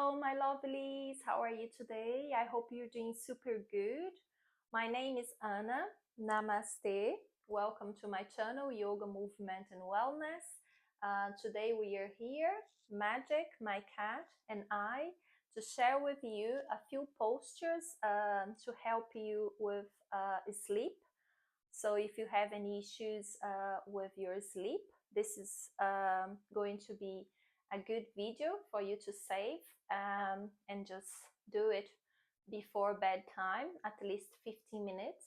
Hello, my lovelies. How are you today? I hope you're doing super good. My name is Anna. Namaste. Welcome to my channel, Yoga, Movement and Wellness. Today we are here, Magic, my cat, and I, to share with you a few postures to help you with sleep. So if you have any issues with your sleep, this is going to be a good video for you to save and just do it before bedtime, at least 15 minutes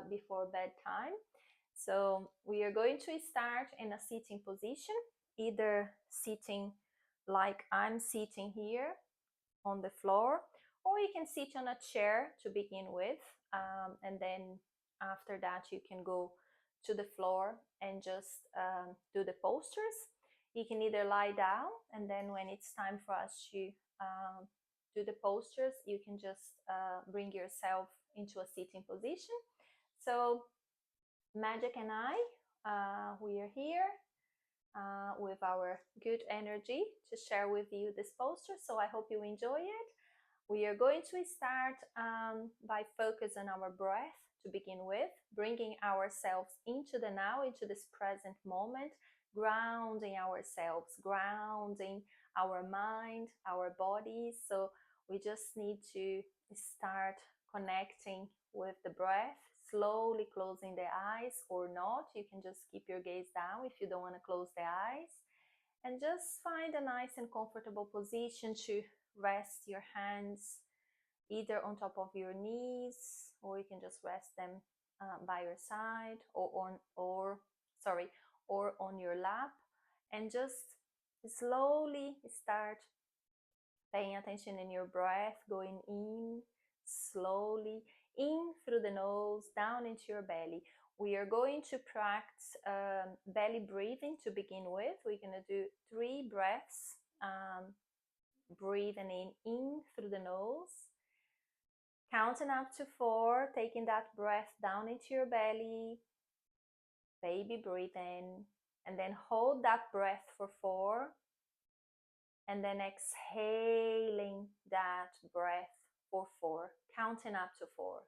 before bedtime. So we are going to start in a sitting position, either sitting like I'm sitting here on the floor, or you can sit on a chair to begin with, and then after that you can go to the floor and just do the postures. You can either lie down, and then when it's time for us to do the postures, you can just bring yourself into a sitting position. So Magic and I, we are here with our good energy to share with you this poster. So I hope you enjoy it. We are going to start by focusing on our breath to begin with, bringing ourselves into the now, into this present moment, grounding ourselves, grounding our mind, our bodies. So we just need to start connecting with the breath, slowly closing the eyes or not. You can just keep your gaze down if you don't want to close the eyes. And just find a nice and comfortable position to rest your hands either on top of your knees, or you can just rest them by your side, or on your lap, and just slowly start paying attention in your breath, going in slowly, in through the nose, down into your belly. We are going to practice belly breathing to begin with. We're going to do 3 breaths, breathing in through the nose, counting up to 4, taking that breath down into your belly, baby breathing, and then hold that breath for 4, and then exhaling that breath for 4, counting up to 4.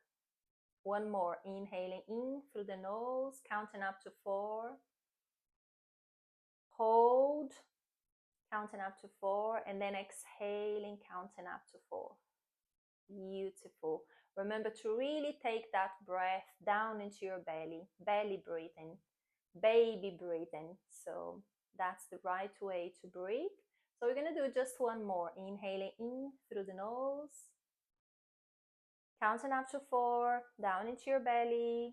One more, inhaling in through the nose, counting up to 4. Hold, counting up to 4, and then exhaling, counting up to 4. Beautiful. Remember to really take that breath down into your belly, belly breathing, baby breathing. So that's the right way to breathe. So we're going to do just one more, inhaling in through the nose, counting up to 4, down into your belly,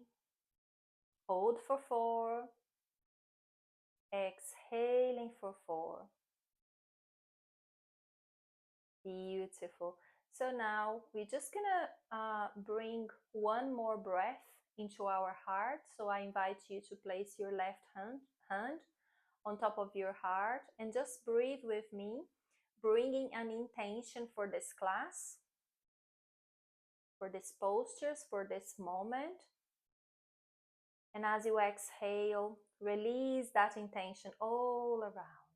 hold for 4, exhaling for 4. Beautiful. So now we're just gonna bring one more breath into our heart. So I invite you to place your left hand on top of your heart and just breathe with me, bringing an intention for this class, for these postures, for this moment. And as you exhale, release that intention all around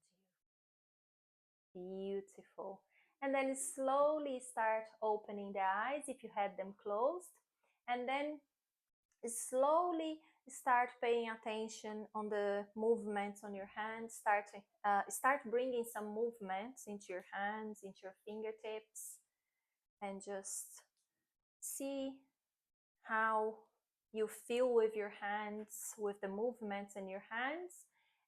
you. Beautiful. And then slowly start opening the eyes if you had them closed. And then slowly start paying attention on the movements on your hands. Start bringing some movements into your hands, into your fingertips, and just see how you feel with your hands, with the movements in your hands,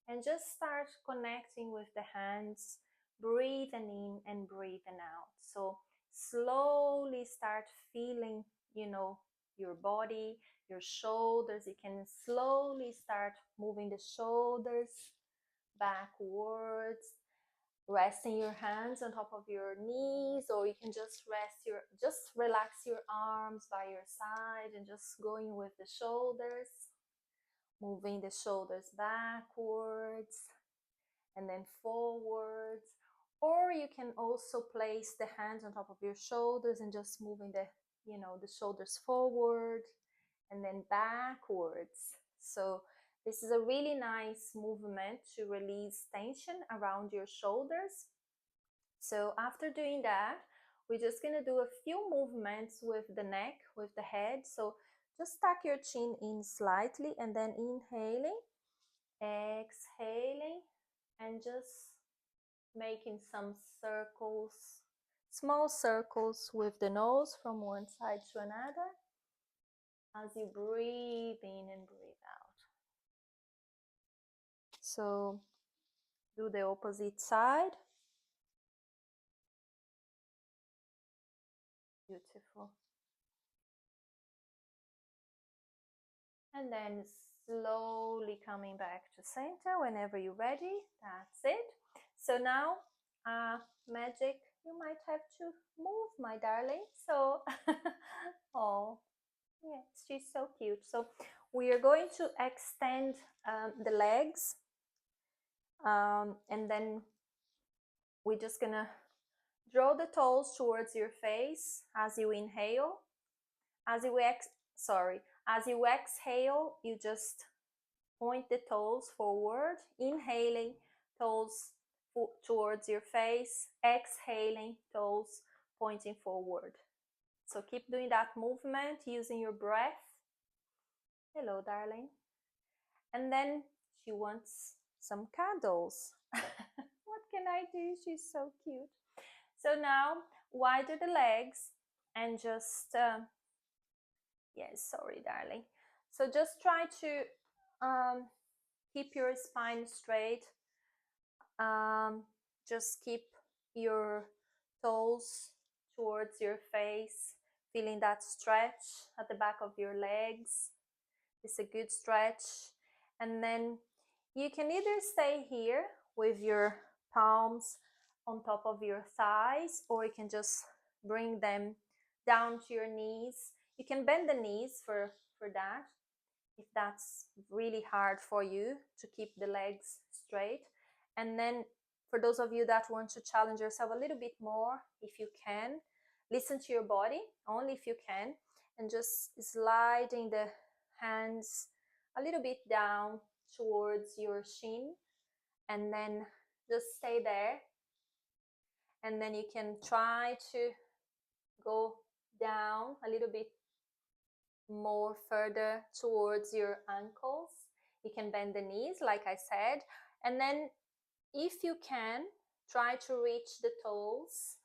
and just start connecting with the hands, breathing in and breathing out. So slowly start feeling, your body, your shoulders. You can slowly start moving the shoulders backwards, resting your hands on top of your knees, or you can just relax your arms by your side and just going with the shoulders, moving the shoulders backwards and then forwards. Or you can also place the hands on top of your shoulders and just moving the shoulders forward and then backwards. So this is a really nice movement to release tension around your shoulders. So after doing that, we're just gonna do a few movements with the neck, with the head. So just tuck your chin in slightly and then inhaling, exhaling, and just making some circles, small circles with the nose from one side to another as you breathe in and breathe out. So do the opposite side. Beautiful. And then slowly coming back to center whenever you're ready. That's it. So now, Magic, you might have to move, my darling. So, oh, yeah, she's so cute. So we are going to extend the legs, and then we're just gonna draw the toes towards your face as you inhale. As you exhale, you just point the toes forward, inhaling, toes towards your face, exhaling, toes pointing forward. So keep doing that movement using your breath. Hello, darling. And then she wants some cuddles. What can I do? She's so cute. So now widen the legs and just, yes, sorry, darling. So just try to keep your spine straight. Just keep your toes towards your face, feeling that stretch at the back of your legs. It's a good stretch. And then you can either stay here with your palms on top of your thighs, or you can just bring them down to your knees. You can bend the knees for that, if that's really hard for you to keep the legs straight. And then for those of you that want to challenge yourself a little bit more, if you can, listen to your body, only if you can, and just sliding the hands a little bit down towards your shin, and then just stay there. And then you can try to go down a little bit more further towards your ankles. You can bend the knees, like I said, and then if you can, try to reach the toes.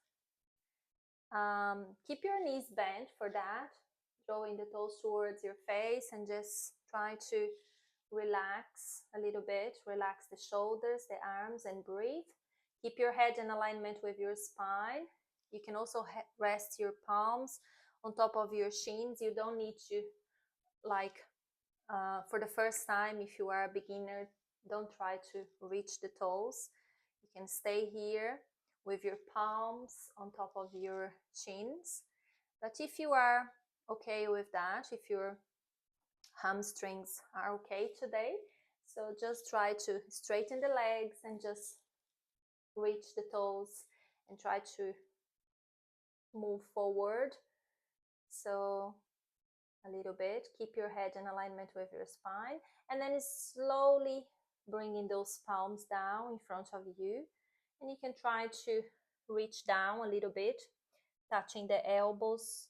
Keep your knees bent for that, drawing the toes towards your face, and just try to relax a little bit. Relax the shoulders, the arms, and breathe. Keep your head in alignment with your spine. You can also rest your palms on top of your shins. You don't need to, like, for the first time, if you are a beginner, don't try to reach the toes. You can stay here with your palms on top of your chins. But if you are okay with that, if your hamstrings are okay today, so just try to straighten the legs and just reach the toes and try to move forward. So a little bit, keep your head in alignment with your spine, and then slowly bringing those palms down in front of you, and you can try to reach down a little bit, touching the elbows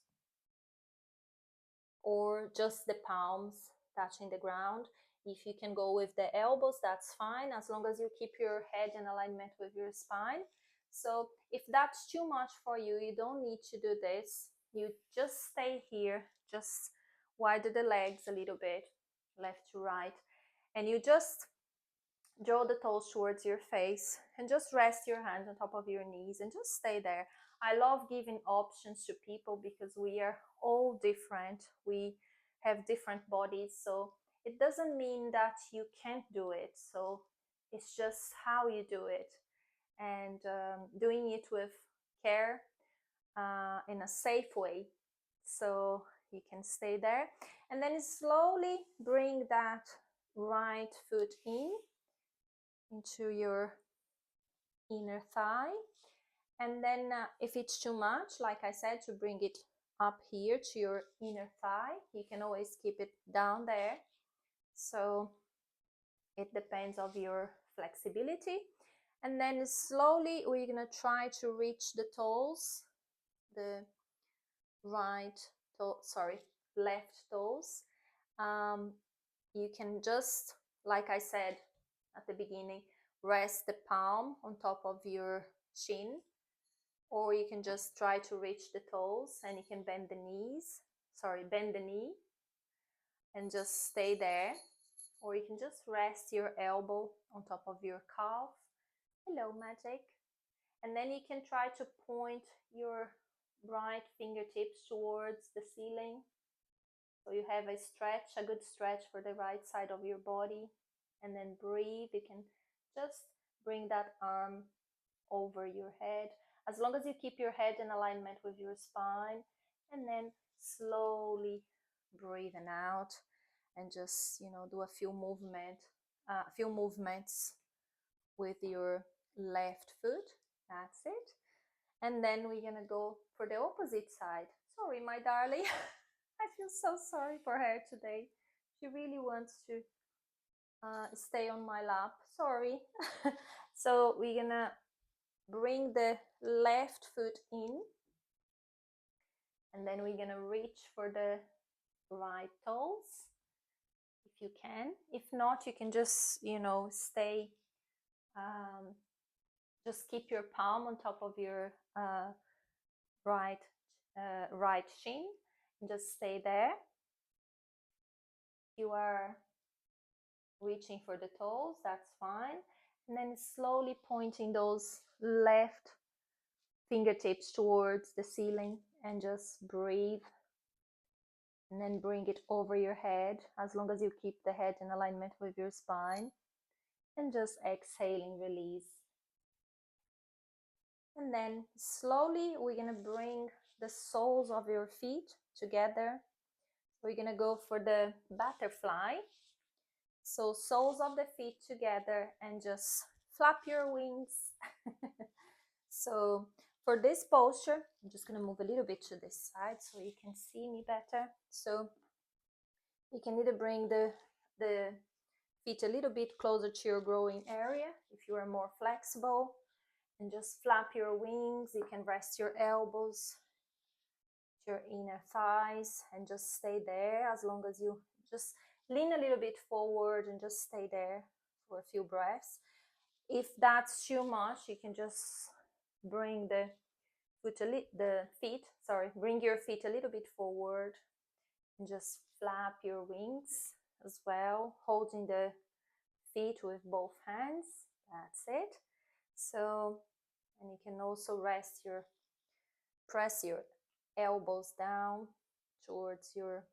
or just the palms touching the ground. If you can go with the elbows, that's fine, as long as you keep your head in alignment with your spine. So if that's too much for you, you don't need to do this. You just stay here, just widen the legs a little bit, left to right, and you just draw the toes towards your face and just rest your hands on top of your knees and just stay there. I love giving options to people because we are all different. We have different bodies, so it doesn't mean that you can't do it. So it's just how you do it, and doing it with care, in a safe way. So you can stay there, and then slowly bring that right foot into your inner thigh. And then if it's too much, like I said, to bring it up here to your inner thigh, you can always keep it down there. So it depends on your flexibility. And then slowly we're gonna try to reach the toes, the left toes. You can just, like I said at the beginning, rest the palm on top of your shin, or you can just try to reach the toes, and you can bend the bend the knee and just stay there, or you can just rest your elbow on top of your calf. Hello, Magic. And then you can try to point your right fingertips towards the ceiling. So you have a good stretch for the right side of your body. And then breathe. You can just bring that arm over your head, as long as you keep your head in alignment with your spine. And then slowly breathing out, and just, do a few movements with your left foot. That's it. And then we're gonna go for the opposite side. Sorry, my darling. I feel so sorry for her today. She really wants to stay on my lap. Sorry. So we're gonna bring the left foot in, and then we're gonna reach for the right toes if you can. If not, you can just, stay, just keep your palm on top of your right shin, and just stay there. You are reaching for the toes, that's fine. And then slowly pointing those left fingertips towards the ceiling, and just breathe. And then bring it over your head, as long as you keep the head in alignment with your spine. And just exhaling, release. And then slowly we're gonna bring the soles of your feet together. We're gonna go for the butterfly. So soles of the feet together, and just flap your wings. So for this posture, I'm just gonna move a little bit to this side so you can see me better. So you can either bring the feet a little bit closer to your growing area if you are more flexible, and just flap your wings. You can rest your elbows to your inner thighs and just stay there, as long as you just lean a little bit forward and just stay there for a few breaths. If that's too much, you can just bring bring your feet a little bit forward, and just flap your wings as well, holding the feet with both hands. That's it. So, and you can also press your elbows down towards your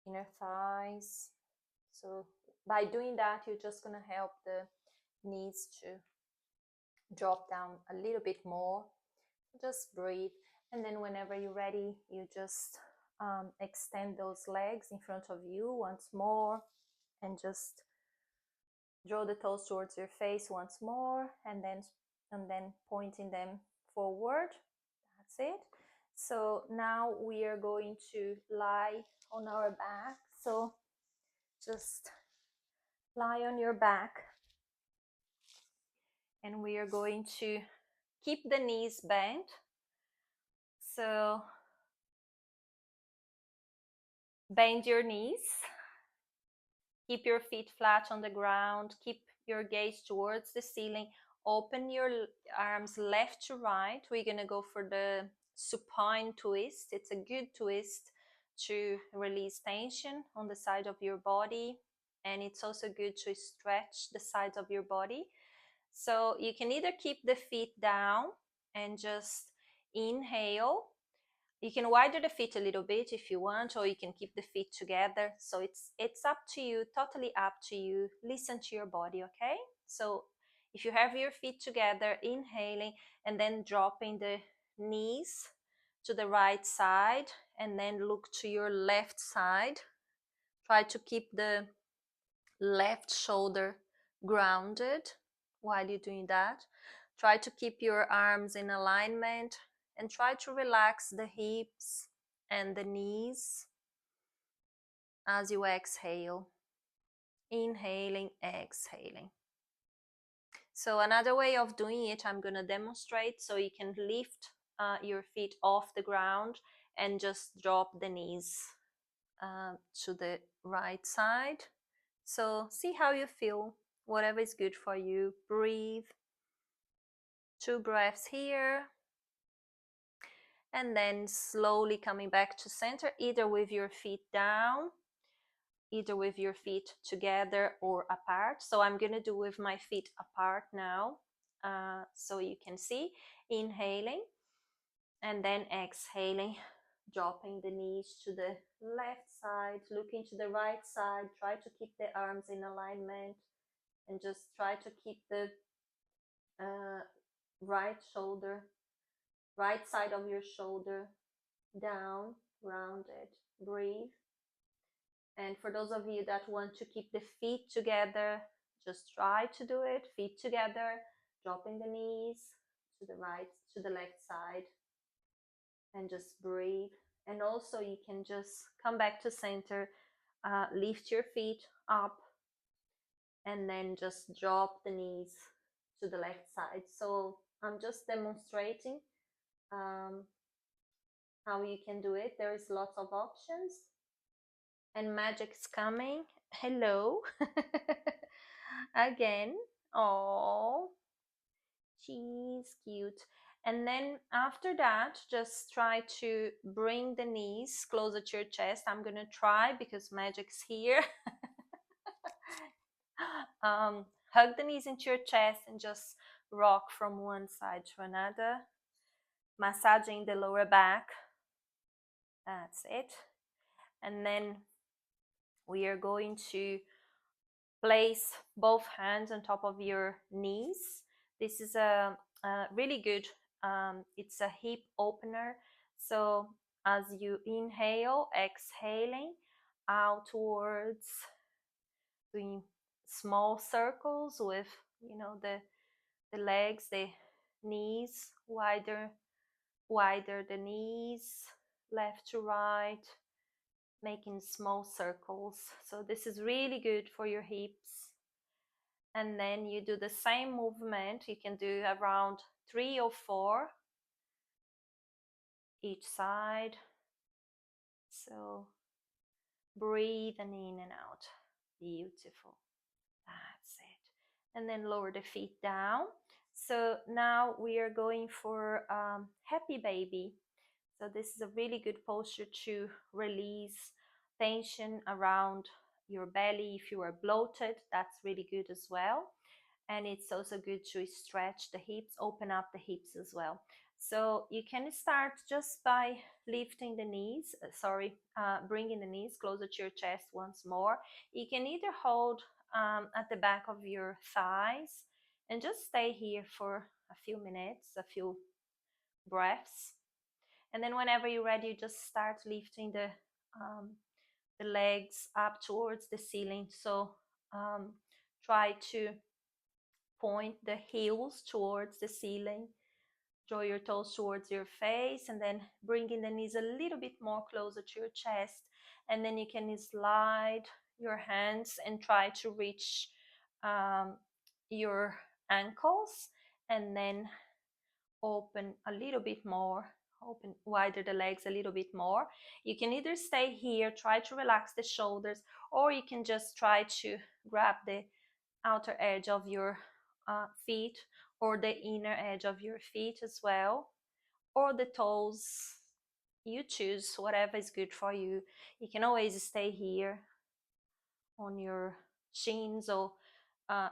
inner thighs. So by doing that, you're just gonna help the knees to drop down a little bit more. Just breathe. And then whenever you're ready, you just extend those legs in front of you once more, and just draw the toes towards your face once more, and then pointing them forward. That's it. So now we are going to lie on our back. So just lie on your back, and we are going to keep the knees bent. So bend your knees, keep your feet flat on the ground, keep your gaze towards the ceiling, open your arms left to right. We're gonna go for the supine twist. It's a good twist to release tension on the side of your body, and it's also good to stretch the sides of your body. So you can either keep the feet down and just inhale. You can widen the feet a little bit if you want, or you can keep the feet together. So it's up to you, totally up to you. Listen to your body, okay? So if you have your feet together, inhaling, and then dropping the knees to the right side, and then look to your left side. Try to keep the left shoulder grounded while you're doing that. Try to keep your arms in alignment, and try to relax the hips and the knees as you exhale. Inhaling, exhaling. So another way of doing it, I'm going to demonstrate, so you can lift your feet off the ground and just drop the knees to the right side. So see how you feel, whatever is good for you. Breathe. 2 breaths here. And then slowly coming back to center, either with your feet down, either with your feet together or apart. So I'm going to do with my feet apart now, so you can see. Inhaling and then exhaling, dropping the knees to the left side, looking to the right side. Try to keep the arms in alignment and just try to keep the right shoulder, right side of your shoulder down, rounded. Breathe. And for those of you that want to keep the feet together, just try to do it. Feet together, dropping the knees to the right, to the left side, and just breathe. And also you can just come back to center, lift your feet up, and then just drop the knees to the left side. So I'm just demonstrating how you can do it. There is lots of options. And Magic's coming. Hello. Again. Oh, she's cute. And then after that, just try to bring the knees closer to your chest. I'm gonna try because Magic's here. Hug the knees into your chest and just rock from one side to another, massaging the lower back. That's it. And then we are going to place both hands on top of your knees. This is a really good, it's a hip opener. So as you inhale, exhaling outwards, doing small circles with, the legs, the knees, wider the knees, left to right, making small circles. So this is really good for your hips. And then you do the same movement. You can do around 3 or 4 each side. So breathing in and out. Beautiful. That's it. And then lower the feet down. So now we are going for happy baby. So this is a really good posture to release tension around your belly. If you are bloated, that's really good as well. And it's also good to stretch the hips, open up the hips as well. So you can start just by lifting the knees, bringing the knees closer to your chest once more. You can either hold at the back of your thighs and just stay here for a few minutes, a few breaths. And then whenever you're ready, you just start lifting the legs up towards the ceiling. So try to point the heels towards the ceiling. Draw your toes towards your face and then bringing the knees a little bit more closer to your chest. And then you can slide your hands and try to reach your ankles, and then open a little bit more, open wider the legs a little bit more. You can either stay here, try to relax the shoulders, or you can just try to grab the outer edge of your feet or the inner edge of your feet as well, or the toes. You choose whatever is good for you. You can always stay here on your shins or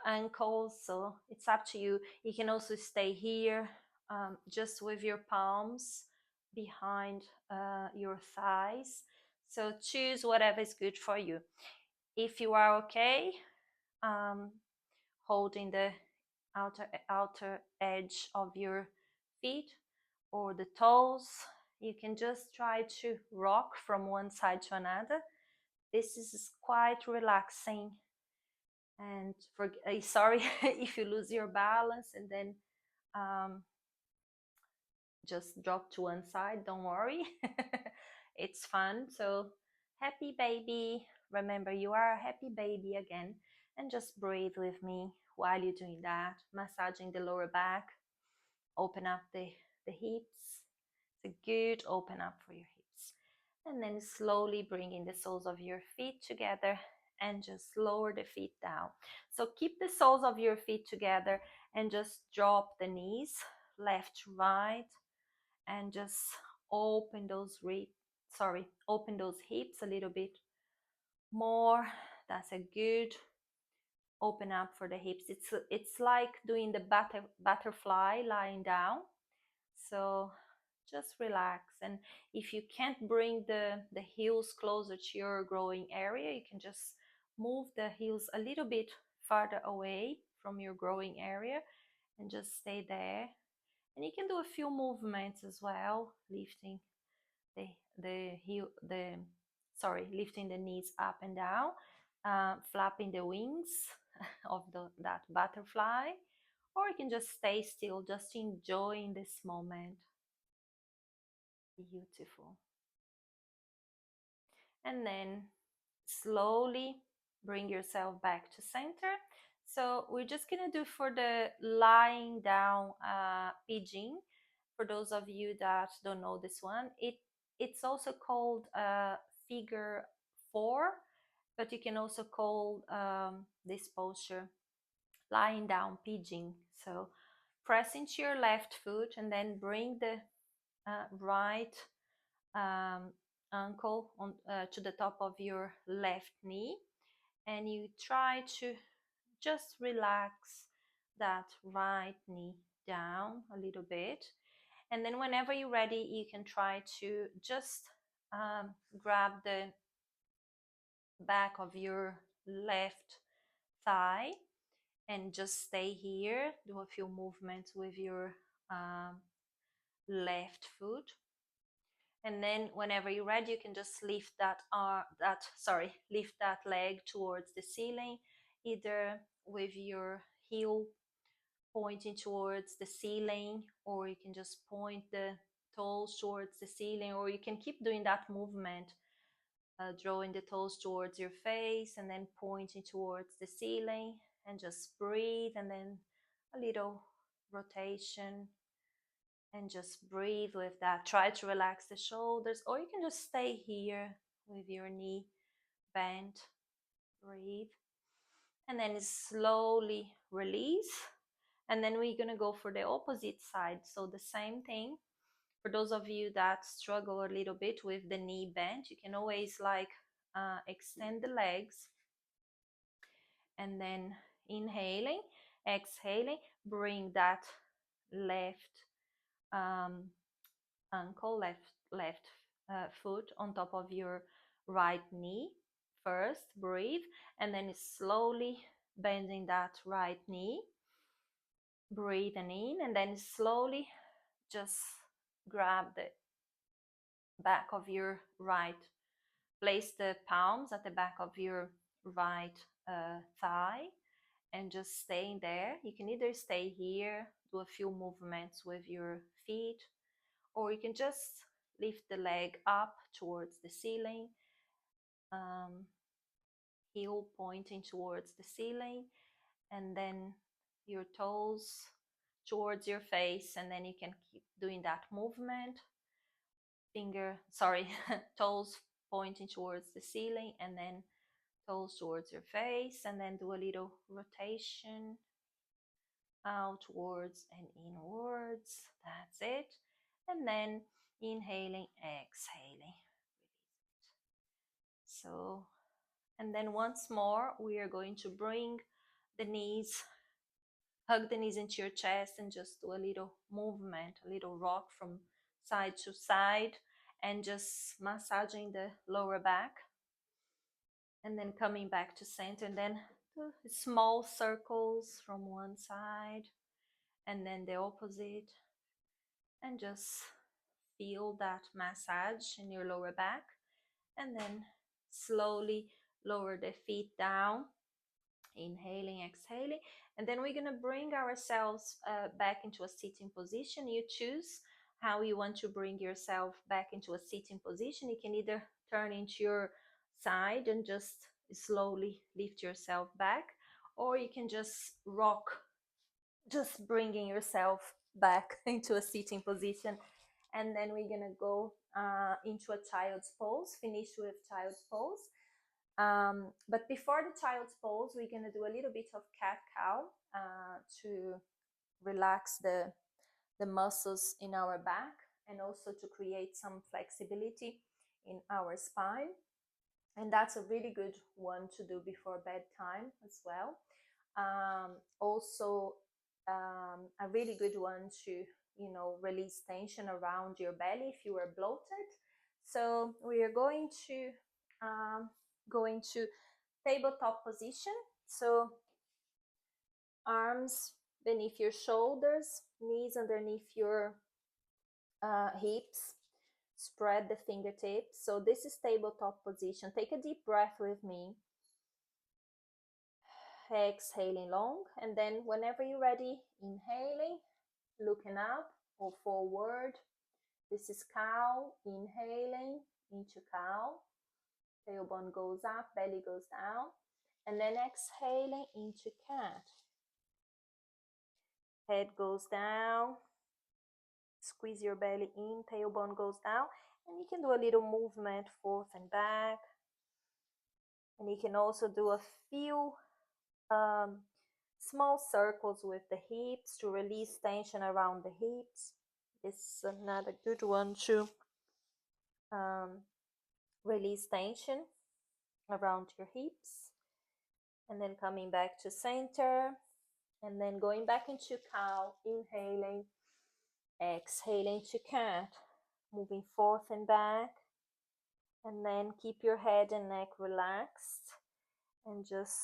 ankles, so it's up to you. You can also stay here just with your palms behind your thighs. So choose whatever is good for you. If you are okay holding the outer edge of your feet or the toes, you can just try to rock from one side to another. This is quite relaxing. And sorry if you lose your balance and then just drop to one side, don't worry. It's fun. So happy baby, remember you are a happy baby again, and just breathe with me while you're doing that, massaging the lower back. Open up the hips. It's a good open up for your hips. And then slowly bringing the soles of your feet together and just lower the feet down. So keep the soles of your feet together and just drop the knees left to right and just open those open those hips a little bit more. That's a good open up for the hips. It's like doing the butterfly lying down. So just relax, and if you can't bring the heels closer to your growing area, you can just move the heels a little bit farther away from your growing area and just stay there. And you can do a few movements as well, lifting lifting the knees up and down, flapping the wings of that butterfly, or you can just stay still, just enjoying this moment. Beautiful. And then slowly bring yourself back to center. So we're just gonna do for the lying down pigeon. For those of you that don't know this one, it's also called figure 4, but you can also call this posture lying down pigeon. So press into your left foot and then bring the right ankle to the top of your left knee, and you try to just relax that right knee down a little bit. And then whenever you're ready, you can try to just grab the back of your left thigh and just stay here. Do a few movements with your left foot. And then whenever you're ready, you can just lift lift that leg towards the ceiling, either with your heel pointing towards the ceiling, or you can just point the toes towards the ceiling, or you can keep doing that movement, drawing the toes towards your face and then pointing towards the ceiling, and just breathe, and then a little rotation, and just breathe with that. Try to relax the shoulders, or you can just stay here with your knee bent. Breathe, and then slowly release. And then we're gonna go for the opposite side. So the same thing. For those of you that struggle a little bit with the knee bent, you can always extend the legs, and then inhaling, exhaling, bring that left ankle, left foot on top of your right knee. First, breathe, and then slowly bending that right knee. Breathing in, and then slowly just grab the back of your right. Place the palms at the back of your right thigh and just staying there. You can either stay here, do a few movements with your feet, or you can just lift the leg up towards the ceiling, heel pointing towards the ceiling, and then your toes towards your face, and then you can keep doing that movement. Toes pointing towards the ceiling, and then toes towards your face, and then do a little rotation outwards and inwards. That's it. And then inhaling, exhaling. So, and then once more, we are going to bring the knees, hug the knees into your chest, and just do a little movement, a little rock from side to side, and just massaging the lower back. And then coming back to center, and then small circles from one side and then the opposite, and just feel that massage in your lower back. And then slowly lower the feet down, inhaling, exhaling. And then we're going to bring ourselves back into a sitting position. You choose how you want to bring yourself back into a sitting position. You can either turn into your side and just slowly lift yourself back, or you can just rock, just bringing yourself back into a sitting position. And then we're gonna go into a child's pose, finish with child's pose. But before the child's pose, we're gonna do a little bit of cat-cow to relax the muscles in our back, and also to create some flexibility in our spine. And that's a really good one to do before bedtime as well. Also, a really good one to, you know, release tension around your belly if you are bloated. So we are going to go into tabletop position. So arms beneath your shoulders, knees underneath your hips, spread the fingertips. So this is tabletop position. Take a deep breath with me. Exhaling long, and then whenever you're ready, inhaling, looking up or forward. This is cow, inhaling into cow. Tailbone goes up, belly goes down, and then exhaling into cat. Head goes down, squeeze your belly in, tailbone goes down, and you can do a little movement forth and back. And you can also do a few small circles with the hips to release tension around the hips. This is another good one to release tension around your hips. And then coming back to center, and then going back into cow, inhaling, exhaling to cat, moving forth and back. And then keep your head and neck relaxed and just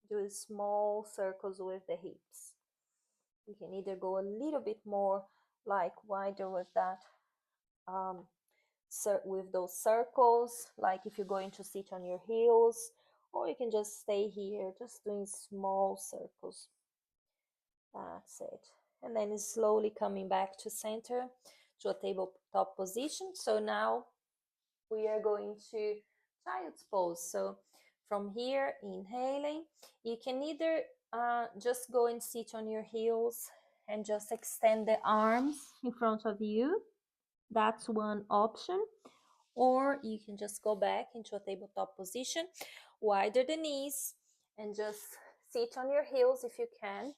do small circles with the hips. You can either go a little bit more like wider with that, with those circles, like if you're going to sit on your heels, or you can just stay here, just doing small circles. That's it. And then slowly coming back to center, to a tabletop position. So now we are going to child's pose. So from here, inhaling, you can either just go and sit on your heels and just extend the arms in front of you. That's one option. Or you can just go back into a tabletop position, wider the knees, and just sit on your heels if you can,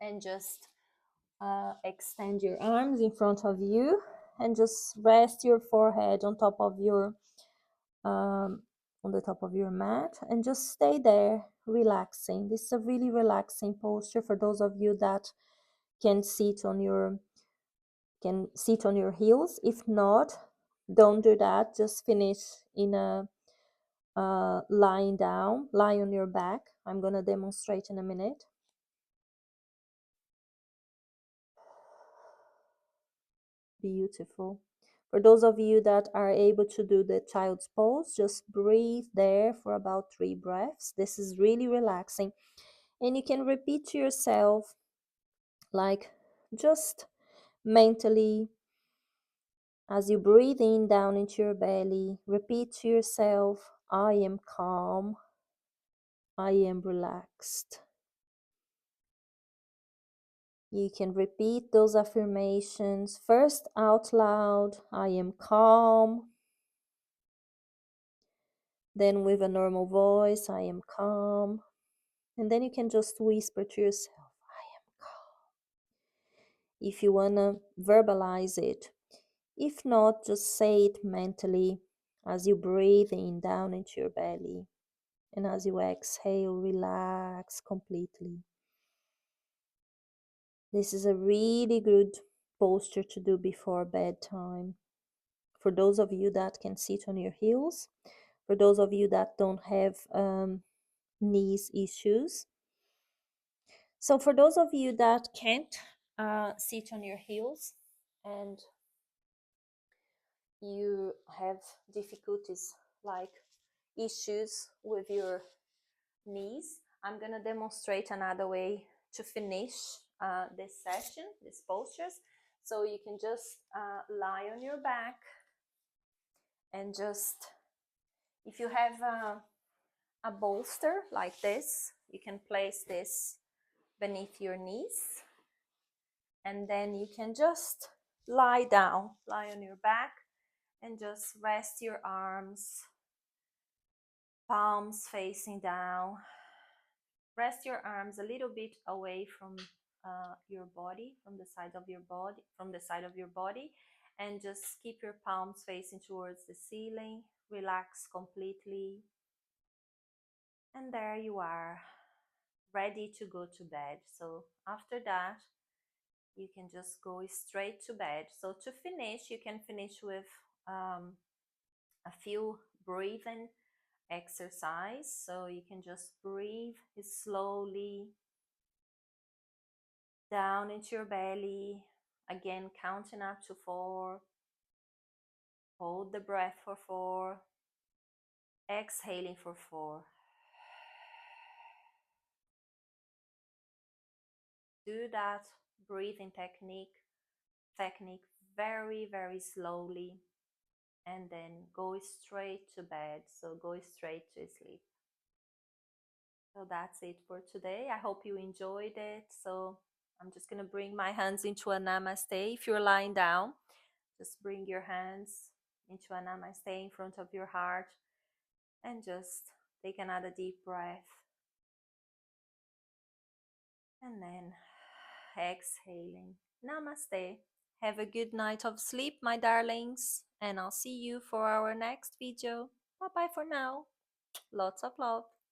and just extend your arms in front of you, and just rest your forehead on top of your on the top of your mat, and just stay there relaxing. This is a really relaxing posture for those of you that can sit on your heels. If not, don't do that. Just finish in a lying down, lie on your back. I'm gonna demonstrate in a minute. Beautiful. For those of you that are able to do the child's pose, just breathe there for about 3 breaths. This is really relaxing. And you can repeat to yourself, like just mentally, as you breathe in down into your belly, repeat to yourself, I am calm, I am relaxed. You can repeat those affirmations first out loud, I am calm. Then with a normal voice, I am calm. And then you can just whisper to yourself, I am calm. If you want to verbalize it. If not, just say it mentally as you breathe in down into your belly. And as you exhale, relax completely. This is a really good posture to do before bedtime. For those of you that can sit on your heels, for those of you that don't have knees issues. So for those of you that can't sit on your heels and you have difficulties like issues with your knees, I'm going to demonstrate another way to finish this session, these postures. So you can just lie on your back and just, if you have a bolster like this. You can place this beneath your knees, and then you can just lie down, lie on your back, and just rest your arms, palms facing down. Rest your arms a little bit away from your body, from the side of your body, and just keep your palms facing towards the ceiling. Relax completely, and there you are, ready to go to bed. So after that, you can just go straight to bed. So to finish, you can finish with a few breathing exercise. So you can just breathe slowly down into your belly, again counting up to 4. Hold the breath for 4, exhaling for 4. Do that breathing technique very slowly, and then go straight to bed. So go straight to sleep. So that's it for today. I hope you enjoyed it. So I'm just going to bring my hands into a namaste. If you're lying down, just bring your hands into a namaste in front of your heart, and just take another deep breath, and then exhaling. Namaste. Have a good night of sleep, my darlings, and I'll see you for our next video. Bye bye for now. Lots of love.